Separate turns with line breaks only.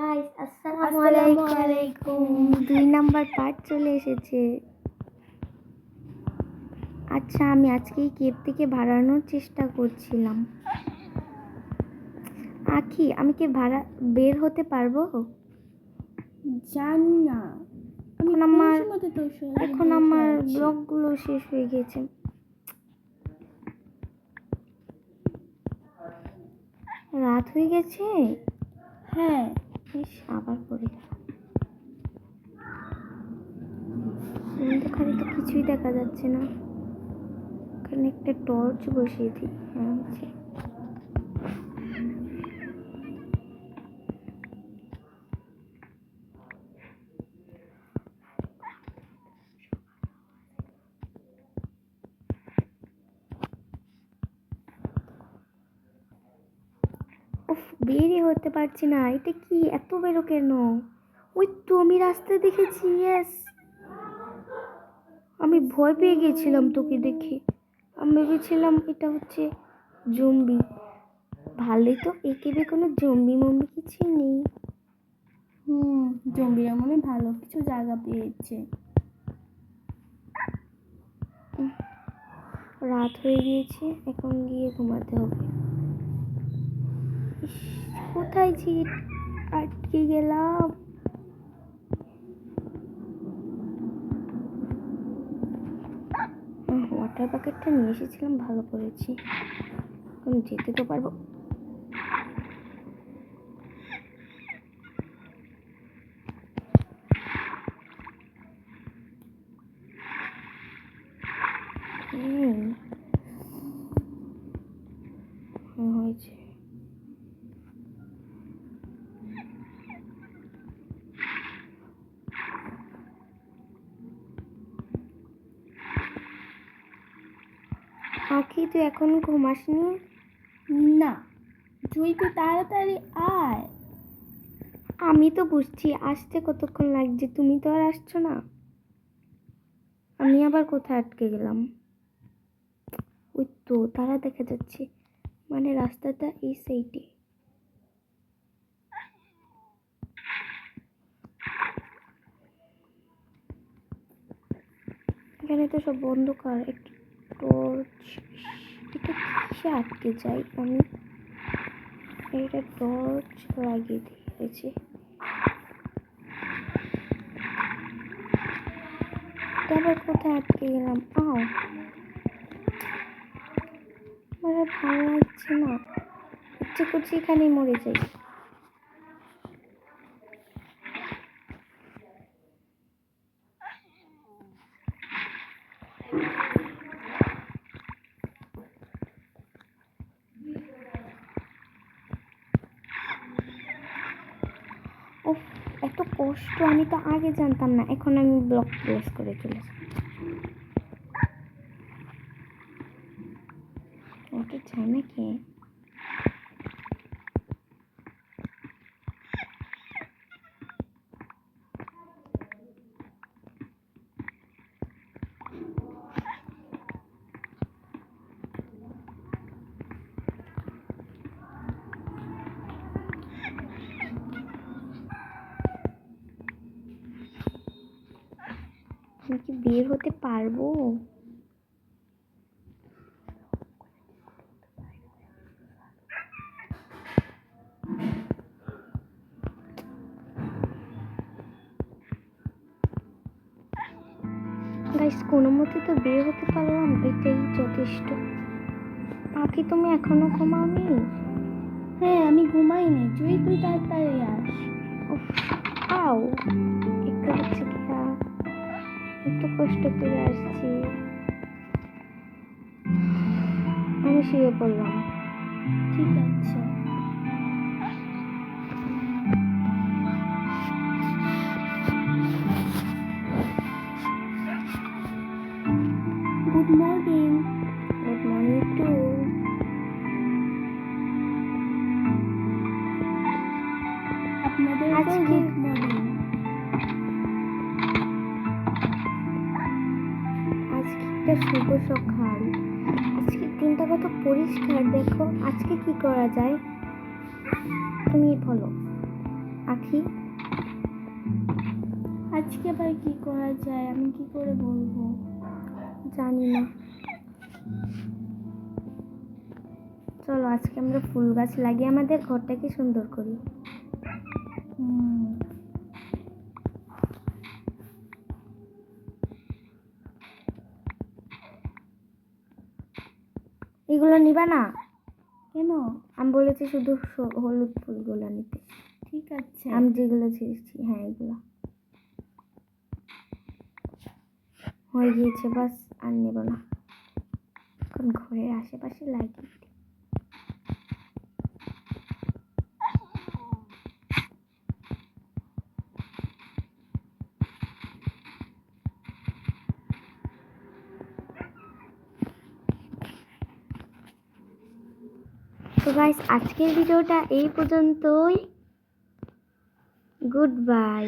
Guys,
আসসালামু আলাইকুম। 2 number part চলে এসেছে। আচ্ছা, আমি আজকে এই কেপ থেকে ভাড়ানোর চেষ্টা করছিলাম। আখি, আমি কি বের হতে পারবো?
জানি না।
এখন আমার ব্লগগুলো শেষ হয়ে গেছে। রাত হয়ে গেছে।
হ্যাঁ,
আবার পড়ে অন্ধকারে তো কিছুই দেখা যাচ্ছে না। এখানে একটা টর্চ বসিয়ে দিই। হ্যাঁ, বেরই হতে পারছি না। এটা কি এত বেরো কেন? ওই তো আমি রাস্তায় দেখেছি। ইয়েস, আমি ভয় পেয়ে গেছিলাম তোকে দেখে। আমি ভেবেছিলাম এটা হচ্ছে জম্বি। ভালোই তো, একেবে কোনো জম্বি মম্বি কিছুই নেই।
জম্বিরা মনে ভালো কিছু জায়গা পেয়েছে।
রাত হয়ে গিয়েছে, এখন গিয়ে ঘুমাতে হবে। কোথায় যে আটকে গেলাম। ওয়াটার প্যাকেটটা নিয়ে এসেছিলাম, ভালো করেছি। এখন যেতে তো পারবো। হয়েছে। আখি, তুই এখনো ঘুমাসনি?
না, তুই তো তাড়াতাড়ি আয়।
আমি তো বুঝছি আসতে কতক্ষণ লাগছে, তুমি তো আর আসছো না। আমি আবার কোথায় আটকে গেলাম? ওই তো তারা দেখা যাচ্ছে, মানে রাস্তাটা এই সাইডে। এখানে তো সব অন্ধকার। একটু টর্চ, এটা কিসে আটকে যাই আমি? এটা টর্চ লাগিয়ে দিয়েছি। আবার কোথায় আটকে গেলাম? আমার ভালো লাগছে না। ইচ্ছে করছি এখানেই মরে যাই। এত কষ্ট আমি তো আগে জানতাম না। এখন আমি ব্লক প্রেস করে চলেছি। ওটা চাই নাকি? আমি কি বের হতে পারবো? গাইস, কোনো মতে তো বের হতে পারলাম, এটাই যথেষ্ট। পাখি, তুমি এখনো ঘুমাওনি?
হ্যাঁ, আমি ঘুমাইনি। তুই তাড়াতাড়ি আস।
আও, একটু হচ্ছে কি, একটু কষ্ট করে আসছি। আমি শুয়ে পড়লাম।
ঠিক আছে। Good morning.
Good morning to.
আপনাদের
আজকে
গুড মর্নিং।
আজকে একটা শুভ সকাল। আজকে দিনটা কত পরিষ্কার দেখো। আজকে কি করা যায় তুমি বলো? আখি
আজকে আবার কি করা যায়, আমি কি করে বলবো?
জানি না। চলো আজকে আমরা ফুল গাছ লাগিয়ে আমাদের ঘরটাকে সুন্দর করি।
হুম,
এগুলো নিবা না?
কেন?
আমি বলেছি শুধু হলুদ ফুলগুলো নিতে।
ঠিক আছে।
আমি যেগুলো ছিঁড়েছি, হ্যাঁ এগুলো হয়ে গিয়েছে, বাস আর নেব না। এখন ঘরের আশেপাশে লাগিয়ে দিই। তো গাইস আজকের ভিডিওটা এই পর্যন্তই। Good bye.